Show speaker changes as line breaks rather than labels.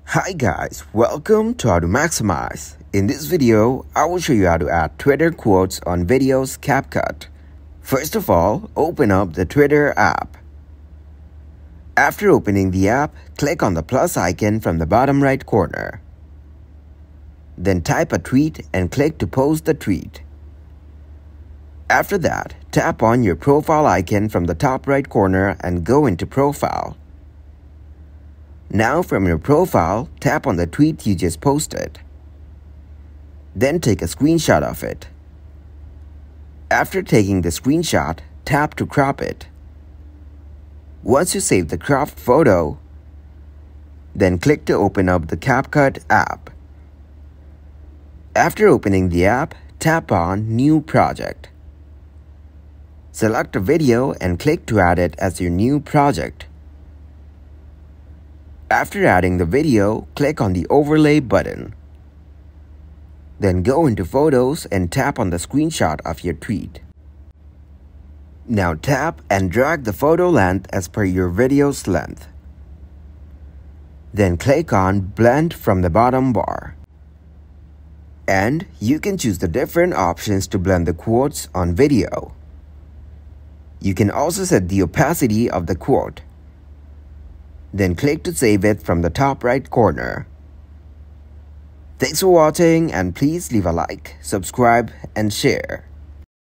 Hi guys, welcome to How to Maximize. In this video, I will show you how to add Twitter quotes on videos Capcut. First of all, open up the Twitter app. After opening the app, click on the plus icon from the bottom right corner. Then type a tweet and click to post the tweet. After that, tap on your profile icon from the top right corner and go into Profile. Now from your profile, tap on the tweet you just posted. Then take a screenshot of it. After taking the screenshot, tap to crop it. Once you save the cropped photo, then click to open up the Capcut app. After opening the app, tap on New Project. Select a video and click to add it as your new project. After adding the video, click on the Overlay button. Then go into Photos and tap on the screenshot of your tweet. Now tap and drag the photo length as per your video's length. Then click on Blend from the bottom bar. And you can choose the different options to blend the quotes on video. You can also set the opacity of the quote. Then click to save it from the top right corner. Thanks for watching and please leave a like, subscribe and share.